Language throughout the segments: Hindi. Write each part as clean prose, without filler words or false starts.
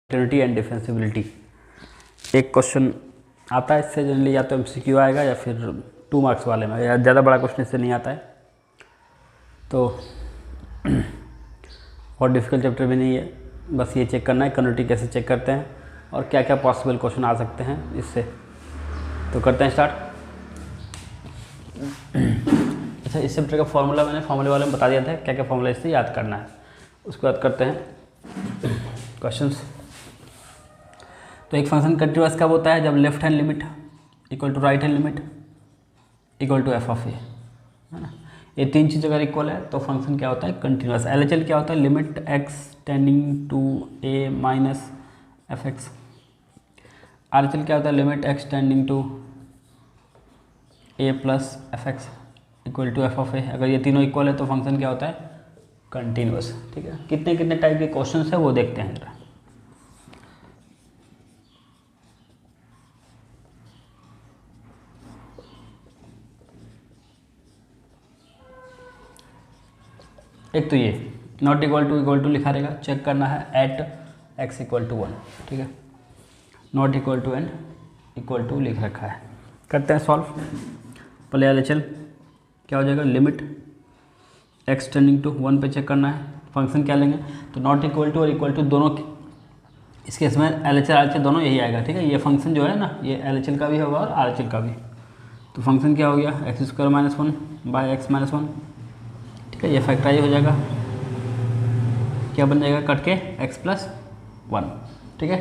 Continuity and डिफेंसिबिलिटी। एक क्वेश्चन आता है इससे जनरली, या तो एमसीक्यू आएगा या फिर 2 मार्क्स वाले में, या ज़्यादा बड़ा क्वेश्चन इससे नहीं आता है, तो और डिफिकल्ट चैप्टर भी नहीं है। बस ये चेक करना है कंटिन्यूटी कैसे चेक करते हैं और क्या क्या पॉसिबल क्वेश्चन आ सकते हैं इससे। तो करते हैं स्टार्ट। अच्छा, इस चैप्टर का फॉर्मूला मैंने फॉर्मूले वाले में बता दिया था, क्या क्या फॉर्मूला इससे याद करना है, उसको याद करते हैं क्वेश्चंस। तो एक फंक्शन कंटिन्यूअस कब होता है? जब left hand limit equal to right hand limit equal to F of A, है ना। ये तीन चीज़ अगर इक्वल है तो फंक्शन क्या होता है? कंटिन्यूअस। एलएचएल क्या होता है? Limit X tending to A minus F X. RHL क्या होता है? Limit X tending to A plus F X equal to F of A. अगर ये तीनों इक्वल है तो फंक्शन क्या होता है? कंटिन्यूअस। ठीक है, कितने कितने टाइप के क्वेश्चन है वो देखते हैं जरा। एक तो ये नॉट इक्वल टू लिखा रहेगा, चेक करना है एट एक्स इक्वल टू 1। ठीक है, not equal to and equal to लिख रखा है। करते हैं सॉल्व। पहले एलएचएल क्या हो जाएगा? लिमिट एक्स टेंडिंग टू 1 पे चेक करना है। फंक्शन क्या लेंगे? तो नॉट इक्वल टू और इक्वल टू दोनों इस केस में एलएचएल आरएचएल दोनों यही आएगा। ठीक है, ये फंक्शन जो है ना, ये एलएचएल का भी होगा और आरएचएल का भी। तो फंक्शन क्या हो गया? X square minus 1 by X minus 1। ठीक है, ये फैक्टराइज हो जाएगा, क्या बन जाएगा? कट के एक्स प्लस 1। ठीक है,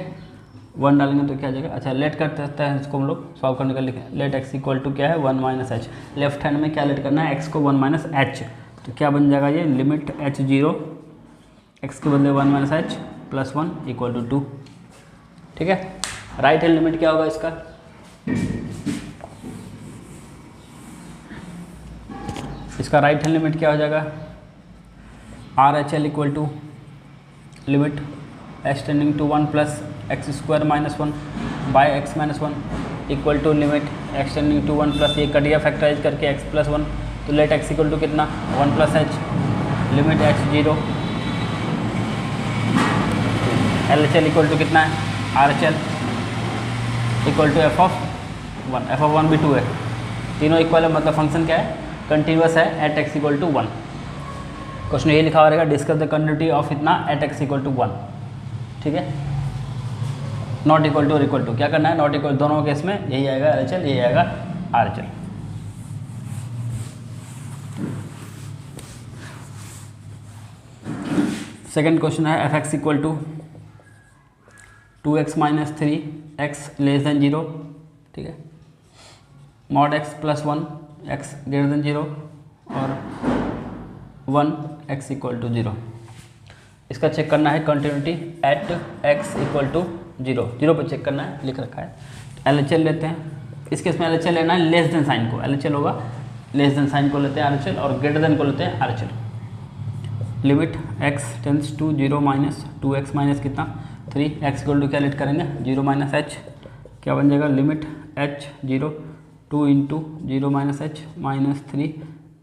1 डालेंगे तो क्या आ जाएगा? अच्छा, लेट करते हैं इसको हम लोग सॉल्व करने का लिखें। लेट एक्स इक्वल टू क्या है? 1 माइनस एच। लेफ्ट हैंड में क्या लेट करना है? एक्स को 1 माइनस एच। तो क्या बन जाएगा ये? लिमिट एच 0 एक्स के बदले 1 minus H plus 1 equal to 2। ठीक है, राइट हैंड लिमिट क्या होगा इसका? इसका राइट हैंड लिमिट क्या हो जाएगा? R H L equal to limit X tending to 1 plus X square minus 1 by X minus 1 equal to limit X tending to 1 plus ये कटिया फैक्टराइज करके एक्स प्लस 1। तो लेट एक्स इक्वल टू कितना? 1 plus H. Limit H 0 L H L equal to कितना है? R H L equal to F of 1। F of 1 भी 2 है, तीनों इक्वल है, मतलब फंक्शन क्या है? कंटिन्यूअस है at X equal to 1। Question ये लिखा हुआ रहेगा, डिस्कस द कंटिन्यूटी ऑफ इतना एट एक्स इक्वल टू 1। ठीक है, नॉट इक्वल टू और इक्वल टू क्या करना है? नॉट इक्वल दोनों केस में यही आएगा एल एच एल, यही आएगा R H L. Second question है F X equal to 2x minus 3x less than 0। ठीक है, mod X plus 1 X greater than 0 और 1 एक्स इक्वल टू 0। इसका चेक करना है continuity at X equal to 0। 0 पर चेक करना है, लिख रखा है। एल एच एल लेते हैं, इस केस में एल एच एल लेना है लेस देन साइन को। एल एच एल होगा लेस देन साइन को लेते हैं आर एच एल, और ग्रेटर देन को लेते हैं R H L. Limit X tends to 0 minus 2x minus कितना? 3 एक्स इक्वल टू क्या लेट करेंगे? 0 माइनस एच। क्या बन जाएगा? Limit H 0 2 into 0 minus H minus 3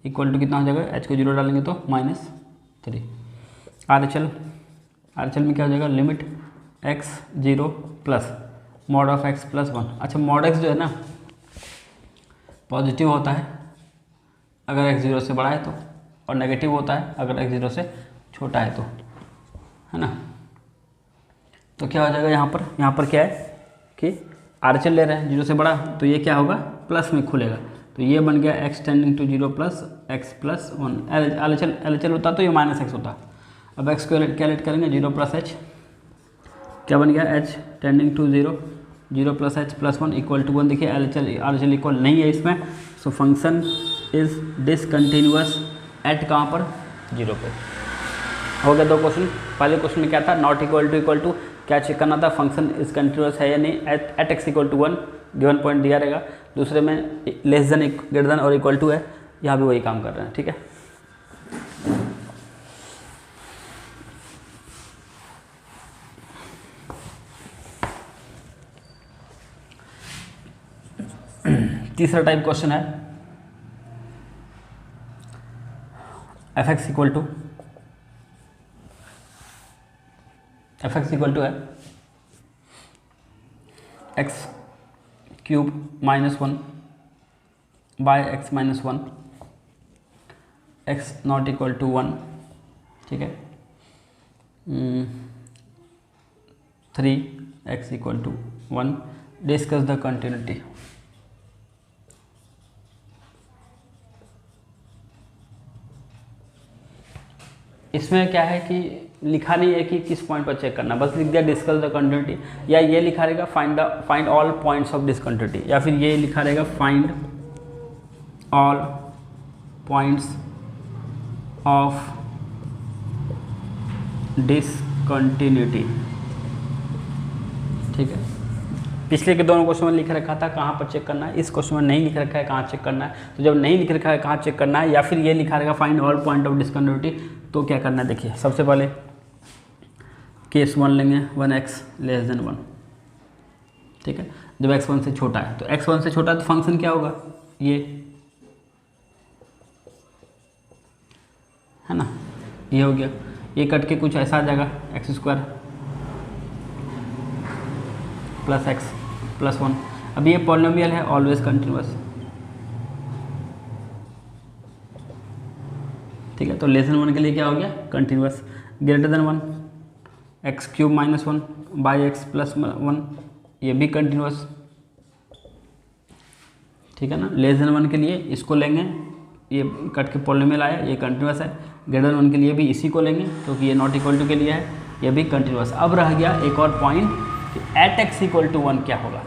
equal to कितना हो जाएगा? एच को 0 डालेंगे तो माइनस 3। आर एच एल में क्या हो जाएगा? Limit x 0 plus mod of x plus 1। अच्छा, मॉड एक्स जो है ना पॉजिटिव होता है अगर एक्स 0 से बड़ा है तो, और नेगेटिव होता है अगर एक्स 0 से छोटा है तो, है ना। तो क्या हो जाएगा यहाँ पर क्या है कि आर एच एल ले रहे हैं 0 से बड़ा, तो ये क्या होगा? प्लस में खुलेगा, तो ये बन गया X tending to 0 plus X plus 1। L H L होता तो ये माइनस एक्स होता। अब एक्स को क्या लेट करेंगे? 0 प्लस एच। क्या बन गया? H tending to 0 plus H plus 1 equal to 1। देखिए एल एच एल इक्वल नहीं है इसमें, so function is discontinuous at कहाँ पर? 0 पे। हो गया 2 क्वेश्चन। पहले क्वेश्चन में क्या था? नॉट इक्वल टू क्या चेक करना था? फंक्शन इज कंटिन्यूअस है या नहीं at X equal to 1, given point दिया रहेगा। दूसरे में लेस देन ग्रेटर देन और इक्वल टू है, यहाँ भी वही काम कर रहे हैं। ठीक है, तीसरा टाइप क्वेश्चन है एफ एक्स इक्वल टू है X cube minus 1 by X minus 1 X not equal to 1, ठीक है। 3x equal to 1। Discuss the continuity. इसमें क्या है कि लिखा नहीं है कि किस पॉइंट पर चेक करना, बस लिख दिया डिस्कस द कंटिन्यूटी, या ये लिखा रहेगा find all points of discontinuity, या फिर ये लिखा रहेगा find all points of discontinuity, ठीक है। पिछले के दोनों क्वेश्चन में लिख रखा था कहाँ पर चेक करना है, इस क्वेश्चन में नहीं लिख रखा है कहाँ चेक करना है। तो जब नहीं लिख रखा है कहाँ चेक करना है, या फिर ये लिखा रहेगा find all point of discontinuity, तो क्या करना है देखिए। सबसे पहले केस 1 लेंगे 1x लेस देन 1, ठीक है। जब x 1 से छोटा है, तो x 1 से छोटा है तो फंक्शन क्या होगा, ये है ना, ये हो गया। ये कट के कुछ ऐसा आ जाएगा X square plus X plus 1। अब ये पॉलिनोमियल है ऑलवेज कंटिन्यूअस, ठीक है। तो लेस देन 1 के लिए क्या हो गया, continuous. Greater than 1 x cube minus 1 by x plus 1, ये भी कंटिन्यूअस, ठीक है ना। लेस देन 1 के लिए इसको लेंगे, ये कट के पॉलिनोमियल आया, ये कंटिन्यूअस है। ग्रेटर देन 1 के लिए भी इसी को लेंगे क्योंकि ये नॉट इक्वल टू के लिए है, ये भी कंटिन्यूअस। अब रह गया एक और पॉइंट कि एट एक्स इक्वल टू 1 क्या होगा,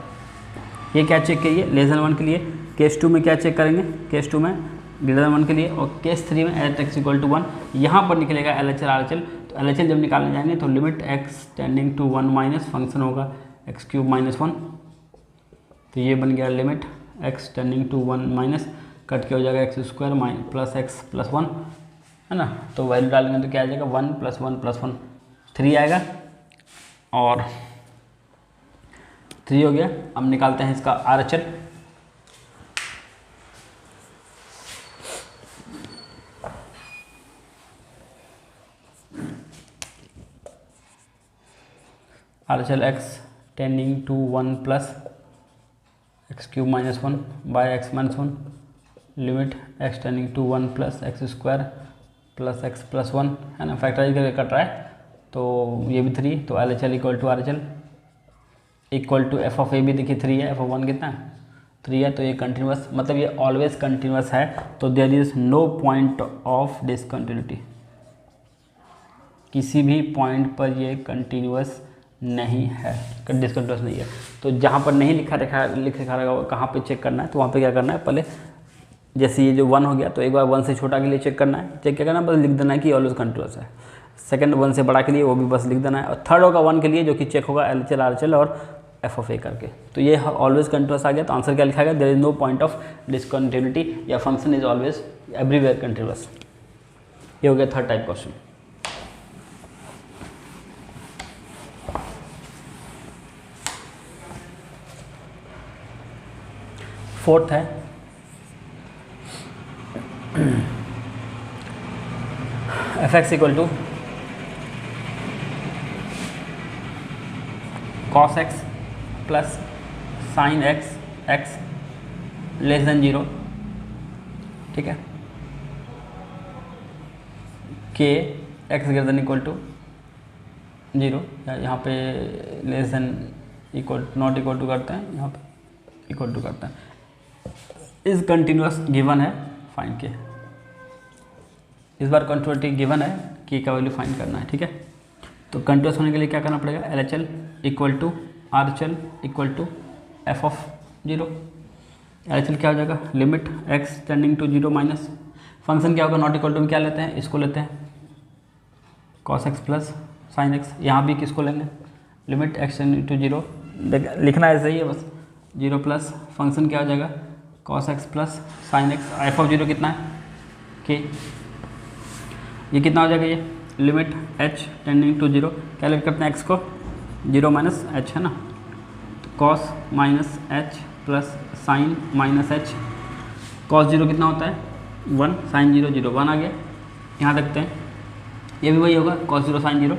ये क्या चेक करिए। लेस देन 1 के लिए केस 2 में क्या चेक करेंगे, केस 2 में ग्रेटर देन 1 के लिए, और केस 3 में एट एक्स इक्वल टू 1। यहाँ पर निकलेगा LHL RHL, तो LHL जब निकालने जाएंगे तो limit X tending to 1 minus function होगा एक्स क्यूब माइनस 1, तो ये बन गया limit X tending to 1 minus, cut के हो जाएगा X square plus X plus 1, है ना। तो वैल्यू डालेंगे तो क्या आ जाएगा 1 प्लस 1 प्लस 1 3 आएगा, और 3 हो गया। अब निकालते हैं इसका RHL। RHL X tending to 1 plus X cube minus 1 by X minus 1, limit X tending to 1 plus X square plus X plus 1, है ना। फैक्टराइज करके कट रहा है, तो ये भी 3, तो LHL equal to RHL equal to F of A भी देखिए 3 है, एफ ऑफ 1 कितना है 3 है, तो ये कंटिन्यूअस, मतलब ये ऑलवेज कंटिन्यूअस है। तो there is no point of discontinuity, किसी भी पॉइंट पर ये कंटिन्यूअस नहीं है, डिसकंटिन्यूअस नहीं है। तो जहाँ पर नहीं लिख रखा रहेगा कहाँ पे चेक करना है, तो वहाँ पे क्या करना है, पहले जैसे ये जो 1 हो गया तो एक बार 1 से छोटा के लिए चेक करना है, चेक क्या करना है, बस लिख देना है कि ऑलवेज कंटिन्यूअस है। सेकंड 1 से बड़ा के लिए वो भी बस लिख देना है, और थर्ड होगा 1 के लिए जो कि चेक होगा LHL RHL और एफ ऑफ ए करके। तो ये ऑलवेज कंटिन्यूअस आ गया, तो आंसर क्या लिखा गया, there is no point of discontinuity या function is always everywhere continuous. ये हो गया थर्ड टाइप क्वेश्चन। फोर्थ है F X equal to cos X plus sine X X less than 0, ठीक है। K X greater than equal to 0, या यहाँ पे less than equal not equal to करते हैं, यहाँ पे इक्वल टू करते हैं। इज कंटिन्यूअस गिवन है, फाइंड के। इस बार कंटिन्यूटी गिवन है, के का वैल्यू फाइंड करना है, ठीक है। तो कंटिन्यूअस होने के लिए क्या करना पड़ेगा, LHL equal to RHL equal to F of 0। LHL क्या हो जाएगा, limit X tending to 0 minus function क्या होगा, नॉट इक्वल टू में क्या लेते हैं, इसको लेते हैं cos x plus sine x. यहाँ भी किसको लेंगे, लिमिट एक्स टेंडिंग टू 0, लिखना ऐसे ही है बस, 0 प्लस फंक्शन क्या हो जाएगा cos x plus sine X, F of 0 कितना है के, ये कितना हो जाएगा, ये लिमिट h टेंडिंग टू 0, कैलकुलेट करते हैं x को 0 माइनस h, है ना। तो cos minus h plus sign minus h, cos 0 कितना होता है 1, साइन 0 0 1 आ गया। यहाँ देखते हैं ये भी वही होगा, cos 0 साइन 0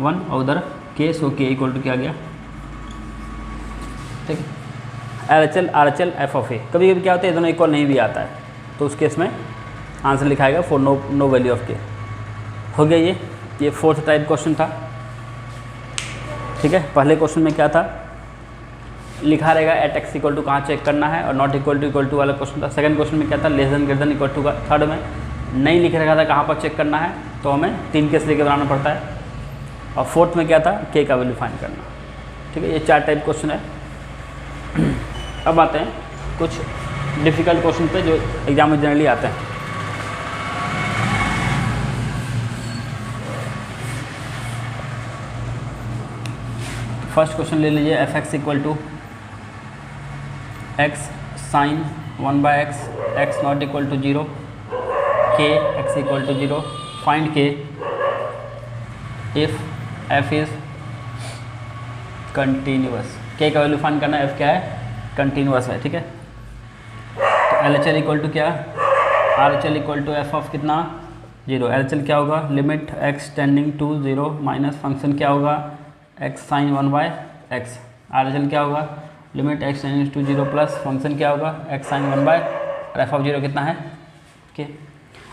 1, और उधर k, so k equal to क्या आ गया ठीक है। L H L R H L F of A, कभी कभी क्या होता है ये दोनों इक्वल नहीं भी आता है, तो उस केस में आंसर लिखाएगा for no value of K. हो गया ये फोर्थ टाइप क्वेश्चन था, ठीक है। पहले क्वेश्चन में क्या था, लिखा रहेगा एट एक्स इक्वल टू कहाँ चेक करना है, और नॉट इक्वल टू वाला क्वेश्चन था। सेकंड क्वेश्चन में क्या था, less than greater than equal to का। थर्ड में नहीं लिख रखा था कहाँ पर चेक करना है, तो हमें 3 केस लेके बनाना पड़ता है। और फोर्थ में क्या था, के का वैल्यू फाइंड करना, ठीक है। ये 4 टाइप क्वेश्चन है। अब आते हैं कुछ डिफ़िकल्ट क्वेश्चन पे जो एग्जाम में जनरली आते हैं। फर्स्ट क्वेश्चन ले लीजिए, F X equal to X sine 1/x, X not equal to 0, K X equal to 0, find K if F is continuous. K का वैल्यू फाइंड करना, एफ क्या है, कंटिन्यूअस है, ठीक है। तो L H L equal to क्या, R H L equal to F of कितना 0। एल एच एल क्या होगा, limit X tending to 0 minus function क्या होगा X sine 1/x। R H L क्या होगा, limit X tending to 0 plus function क्या होगा एक्स साइन 1/, एफ ऑफ 0 कितना है के।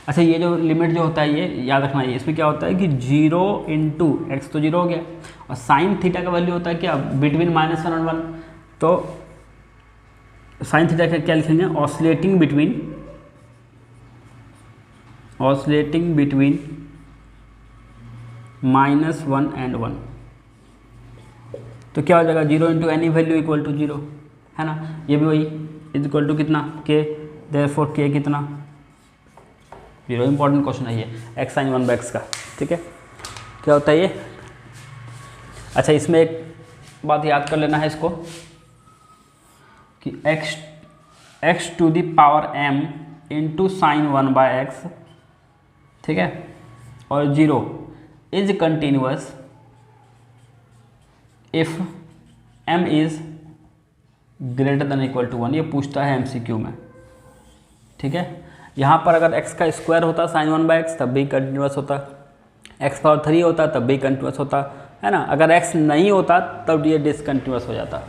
अच्छा, ये जो लिमिट जो होता है ये याद रखना है, इसमें क्या होता है कि 0 इंटू एक्स तो 0 हो गया, और साइन थीटा का वैल्यू होता है क्या, बिटवीन -1 और 1। तो साइन थीटा का क्या लिखेंगे, ऑसिलेटिंग बिटवीन -1 एंड 1। तो क्या हो जाएगा, 0 into any value equal to 0, है ना। ये भी वही इज इक्वल टू कितना के, देयरफॉर के कितना 0। इंपॉर्टेंट क्वेश्चन है ये एक्स साइन 1/x का, ठीक है। क्या होता है ये, अच्छा इसमें एक बात याद कर लेना है इसको कि x to the power m into sine 1/x, ठीक है, और 0 is continuous if m is greater than equal to 1। ये पूछता है MCQ में, ठीक है। यहाँ पर अगर x का स्क्वायर होता साइन 1/x तब भी कंटिन्यूअस होता, x पावर 3 होता तब भी कंटिन्यूअस होता, है ना। अगर x नहीं होता तब ये डिसकंटिन्यूअस हो जाता।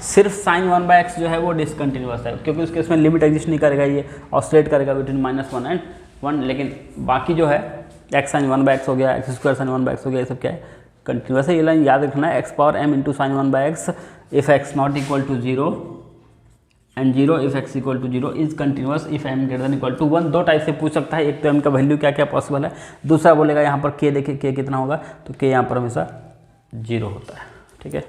सिर्फ साइन 1/x जो है वो डिसकंटिन्यूअस है, क्योंकि उसके इसमें लिमिट एग्जिस्ट नहीं करेगा, ये ऑसिलेट करेगा बिटवीन -1 एंड 1। लेकिन बाकी जो है x साइन 1/x हो गया, x स्क्वायर साइन 1/x हो गया, ये सब क्या है, कंटिन्यूअस है। ये लाइन याद रखना है, x power m into sine 1/x if x not equal to 0 and 0 if x equal to 0 is continuous if m greater than equal to 1। दो टाइप से पूछ सकता है, एक तो m का वैल्यू क्या क्या पॉसिबल है, दूसरा बोलेगा यहाँ पर k, देखिए k कितना होगा, तो k यहाँ पर हमेशा 0 होता है, ठीक है।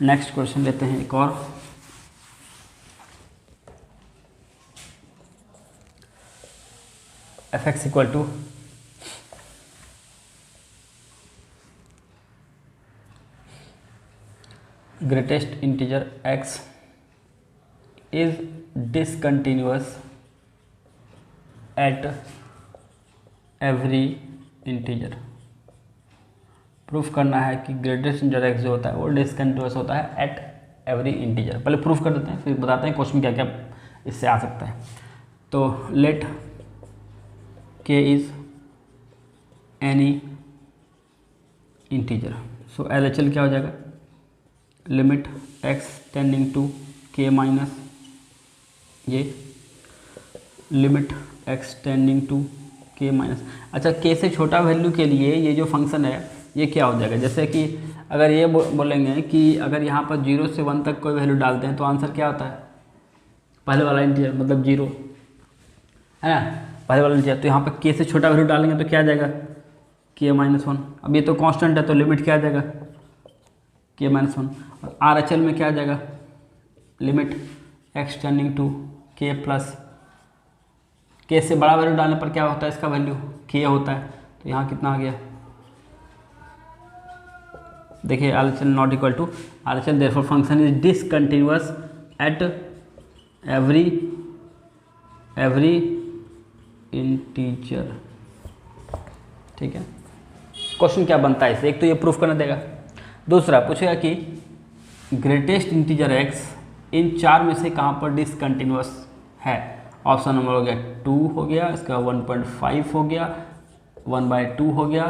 नेक्स्ट क्वेश्चन लेते हैं एक और, F X equal to greatest integer x is discontinuous at every integer. Proof करना है कि ग्रेटेस्ट इंटीजर x जो होता है वो डिसकंटिन्यूअस होता है एट एवरी इंटीजर। पहले प्रूफ कर देते हैं, फिर बताते हैं क्वेश्चन क्या क्या इससे आ सकता है। तो let k is any integer, so LHL क्या हो जाएगा, limit x tending to k minus ये limit x tending to k minus. अच्छा, k से छोटा वैल्यू के लिए ये जो फंक्शन है ये क्या हो जाएगा, जैसे कि अगर ये बोलेंगे कि अगर यहाँ पर 0 से 1 तक कोई वैल्यू डालते हैं तो आंसर क्या होता है, पहले वाला इंटीजर मतलब 0, है ना, पहले वाला इंटीजर। तो यहाँ पर k से छोटा वैल्यू डालेंगे तो क्या आ जाएगा, k माइनस 1। अब ये तो कांस्टेंट है तो लिमिट क्या आ जाएगा, k माइनस 1। और RHL में क्या आ जाएगा, limit x tending to k plus, k से बड़ा वैल्यू डालने पर क्या होता है, इसका वैल्यू k होता है। तो यहाँ कितना आ गया, देखिए RHL not equal to RHL, therefore function is discontinuous at every integer, ठीक है। क्वेश्चन क्या बनता है इससे, एक तो ये प्रूफ करना देगा, दूसरा पूछेगा कि ग्रेटेस्ट इंटीजर x इन 4 में से कहाँ पर डिसकंटिन्यूअस है। ऑप्शन नंबर हो गया 2 हो गया, इसका 1.5 हो गया, 1/2 हो गया,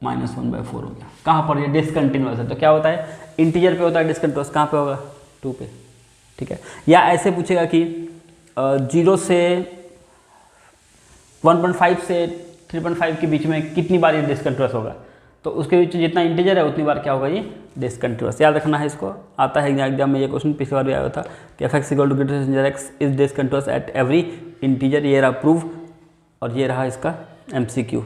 -1/4 हो गया। कहाँ पर ये डिसकंटिन्यूअस है, तो क्या होता है इंटीजर पे होता है डिसकंटिन्यूअस, कहाँ पे होगा 2 पे, ठीक है। या ऐसे पूछेगा कि 0 से 1.5 से 3.5 के बीच में कितनी बार ये डिसकंटिन्यूअस होगा, तो उसके बीच जितना इंटीजर है उतनी बार क्या होगा ये डिसकंटिन्यूअस। याद रखना है इसको, आता है एग्जाम में ये क्वेश्चन, पिछली बार भी आया था कि f(x) > x is discontinuous at every integer. ये रहा प्रूफ और ये रहा इसका MCQ।